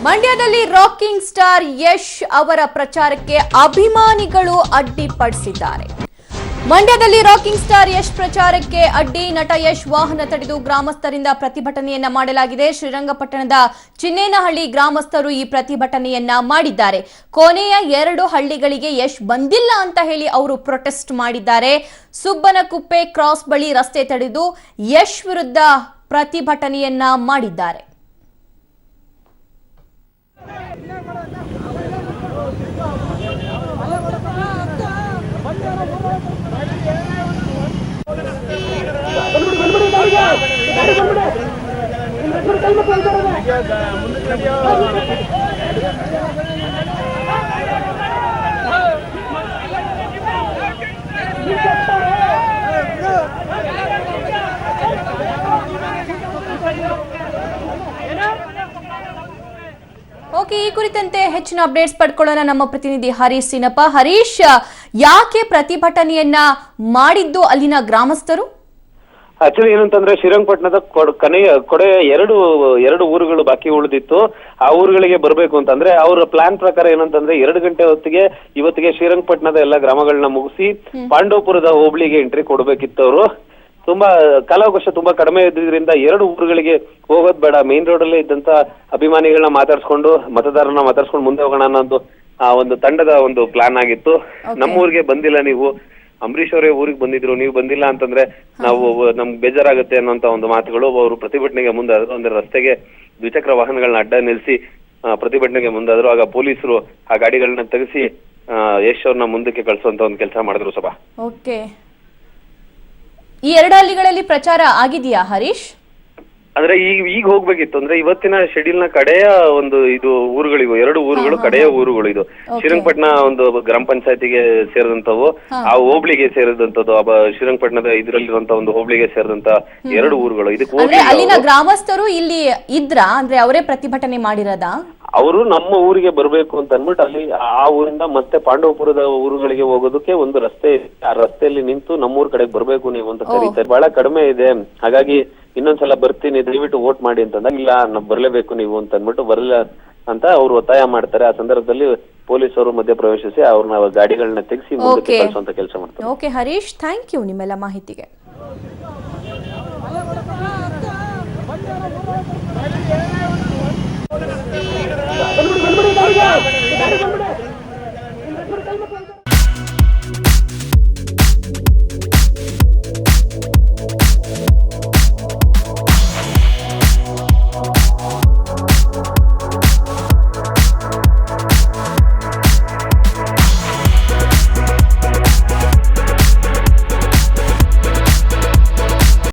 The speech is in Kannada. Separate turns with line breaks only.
ಮಂಡ್ಯದಲ್ಲಿ ರಾಕಿಂಗ್ ಸ್ಟಾರ್ ಯಶ್ ಅವರ ಪ್ರಚಾರಕ್ಕೆ ಅಭಿಮಾನಿಗಳು ಅಡ್ಡಿಪಡಿಸಿದ್ದಾರೆ. ಮಂಡ್ಯದಲ್ಲಿ ರಾಕಿಂಗ್ ಸ್ಟಾರ್ ಯಶ್ ಪ್ರಚಾರಕ್ಕೆ ಅಡ್ಡಿ. ನಟ ಯಶ್ ವಾಹನ ತಡೆದು ಗ್ರಾಮಸ್ಥರಿಂದ ಪ್ರತಿಭಟನೆಯನ್ನ ಮಾಡಲಾಗಿದೆ. ಶ್ರೀರಂಗಪಟ್ಟಣದ ಚಿನ್ನೇನಹಳ್ಳಿ ಗ್ರಾಮಸ್ಥರು ಈ ಪ್ರತಿಭಟನೆಯನ್ನ ಮಾಡಿದ್ದಾರೆ. ಕೊನೆಯ 2 ಹಳ್ಳಿಗಳಿಗೆ ಯಶ್ ಬಂದಿಲ್ಲ ಅಂತ ಹೇಳಿ ಅವರು ಪ್ರೊಟೆಸ್ಟ್ ಮಾಡಿದ್ದಾರೆ. ಸುಬ್ಬನಕುಪ್ಪೆ ಕ್ರಾಸ್ ಬಳಿ ರಸ್ತೆ ತಡೆದು ಯಶ್ ವಿರುದ್ಧ ಪ್ರತಿಭಟನೆಯನ್ನ ಮಾಡಿದ್ದಾರೆ. ಓಕೆ, ಈ ಕುರಿತಂತೆ ಹೆಚ್ಚಿನ ಅಪ್ಡೇಟ್ಸ್ ಪಡ್ಕೊಳ್ಳೋಣ ನಮ್ಮ ಪ್ರತಿನಿಧಿ ಹರೀಶ್ ಸಿನಪ್ಪ. ಹರೀಶ್, ಯಾಕೆ ಪ್ರತಿಭಟನೆಯನ್ನ ಮಾಡಿದ್ದು ಅಲ್ಲಿನ ಗ್ರಾಮಸ್ಥರು?
ಆಕ್ಚುಲಿ ಏನಂತಂದ್ರೆ ಶ್ರೀರಂಗಪಟ್ಟಣದ ಕೊಡೆಯ ಎರಡು ಊರುಗಳು ಬಾಕಿ ಉಳಿದಿತ್ತು. ಆ ಊರುಗಳಿಗೆ ಬರ್ಬೇಕು ಅಂತಂದ್ರೆ ಅವರ ಪ್ಲಾನ್ ಪ್ರಕಾರ ಏನಂತಂದ್ರೆ 2 ಗಂಟೆ ಹೊತ್ತಿಗೆ ಇವತ್ತಿಗೆ ಶ್ರೀರಂಗಪಟ್ಟಣದ ಎಲ್ಲಾ ಗ್ರಾಮಗಳನ್ನ ಮುಗಿಸಿ ಪಾಂಡವಪುರದ ಹೋಬಳಿಗೆ ಎಂಟ್ರಿ ಕೊಡ್ಬೇಕಿತ್ತು. ಅವರು ತುಂಬಾ ಕಾಲಾವಕಾಶ ತುಂಬಾ ಕಡಿಮೆ ಇದ್ದಿದ್ರಿಂದ 2 ಊರುಗಳಿಗೆ ಹೋಗೋದ್ ಬೇಡ, ಮೇನ್ ರೋಡ್ ಅಲ್ಲೇ ಇದ್ದಂತ ಅಭಿಮಾನಿಗಳನ್ನ ಮಾತಾಡ್ಸ್ಕೊಂಡು ಮತದಾರನ ಮಾತಾಡ್ಸ್ಕೊಂಡು ಮುಂದೆ ಹೋಗೋಣ ಅನ್ನೋ ಒಂದು ತಂಡದ ಒಂದು ಪ್ಲಾನ್ ಆಗಿತ್ತು. ನಮ್ಮೂರಿಗೆ ಬಂದಿಲ್ಲ ನೀವು, ಅಂಬರೀಶ್ ಅವರೇ ಊರಿಗೆ ಬಂದಿದ್ರು, ನೀವು ಬಂದಿಲ್ಲ ಅಂತಂದ್ರೆ ನಾವು ನಮ್ಗೆ ಬೇಜಾರಾಗುತ್ತೆ ಅನ್ನೋಂತ ಒಂದು ಮಾತುಗಳು ಅವರು ಪ್ರತಿಭಟನೆಗೆ ಮುಂದಾದ್ರು. ಅಂದ್ರೆ ರಸ್ತೆಗೆ ದ್ವಿಚಕ್ರ ವಾಹನಗಳನ್ನ ಅಡ್ಡ ನಿಲ್ಲಿಸಿ ಪ್ರತಿಭಟನೆಗೆ ಮುಂದಾದ್ರು. ಆಗ ಪೊಲೀಸರು ಆ ಗಾಡಿಗಳನ್ನ ತೆಗೆಸಿ ಯಶ್ ಅವ್ರನ್ನ ಮುಂದಕ್ಕೆ ಕಳಿಸುವಂತ ಒಂದು ಕೆಲಸ ಮಾಡಿದ್ರು. ಸಭಾ
ಓಕೆ, ಈ 2 ಹಳ್ಳಿಗಳಲ್ಲಿ ಪ್ರಚಾರ ಆಗಿದೆಯಾ ಹರೀಶ್?
ಅಂದ್ರೆ ಈಗ ಹೋಗ್ಬೇಕಿತ್ತು. ಅಂದ್ರೆ ಇವತ್ತಿನ ಶೆಡ್ಯೂಲ್ ನ ಕಡೆಯ ಒಂದು ಇದು ಊರುಗಳಿವು 2 ಊರುಗಳು ಕಡೆಯ ಊರುಗಳು. ಇದು ಶ್ರೀರಂಗಪಟ್ಟಣ ಒಂದು ಗ್ರಾಮ ಪಂಚಾಯತಿಗೆ ಸೇರಿದಂತವು, ಆ ಹೋಬಳಿಗೆ ಸೇರಿದಂತದ್ದು, ಶ್ರೀರಂಗಪಟ್ಟಣದ ಇದರಲ್ಲಿರುವಂತ ಒಂದು ಹೋಬಳಿಗೆ ಸೇರಿದಂತ 2 ಊರುಗಳು. ಇದಕ್ಕೆ
ಅಲ್ಲಿನ ಗ್ರಾಮಸ್ಥರು ಇಲ್ಲಿ ಇದ್ರ ಅಂದ್ರೆ ಅವರೇ ಪ್ರತಿಭಟನೆ ಮಾಡಿರೋದ?
ಅವರು ನಮ್ಮ ಊರಿಗೆ ಬರ್ಬೇಕು ಅಂತ ಅನ್ಬಿಟ್ಟು ಅಲ್ಲಿ ಆ ಊರಿಂದ ಮತ್ತೆ ಪಾಂಡವಪುರದ ಊರುಗಳಿಗೆ ಹೋಗೋದಕ್ಕೆ ಒಂದು ರಸ್ತೆ ಇದೆ. ಆ ರಸ್ತೆಯಲ್ಲಿ ನಿಂತು ನಮ್ಮೂರ್ ಕಡೆಗೆ ಬರ್ಬೇಕು ನೀವು ಅಂತ ಕರೀತಾರೆ. ಬಹಳ ಕಡಿಮೆ ಇದೆ, ಹಾಗಾಗಿ ಇನ್ನೊಂದ್ಸಲ ಬರ್ತೀನಿ, ದಯವಿಟ್ಟು ವೋಟ್ ಮಾಡಿ ಅಂತಂದಾಗ ಇಲ್ಲ ನಾವು ಬರ್ಲೇಬೇಕು ನೀವು ಅಂತ ಅನ್ಬಿಟ್ಟು ಬರಲ್ಲ ಅಂತ ಅವ್ರು ಒತ್ತಾಯ ಮಾಡ್ತಾರೆ. ಆ ಸಂದರ್ಭದಲ್ಲಿ ಪೊಲೀಸರು ಮಧ್ಯ ಪ್ರವೇಶಿಸಿ ಅವ್ರನ್ನ ಗಾಡಿಗಳನ್ನ ತೆಗೆಸಿ ಮುಂದಕ್ಕೆ ಕಳಿಸುವಂತ ಕೆಲಸ ಮಾಡ್ತಾರೆ.
ಓಕೆ ಹರೀಶ್, ಥ್ಯಾಂಕ್ ಯು ನಿಮ್ಮೆಲ್ಲ ಮಾಹಿತಿಗೆ.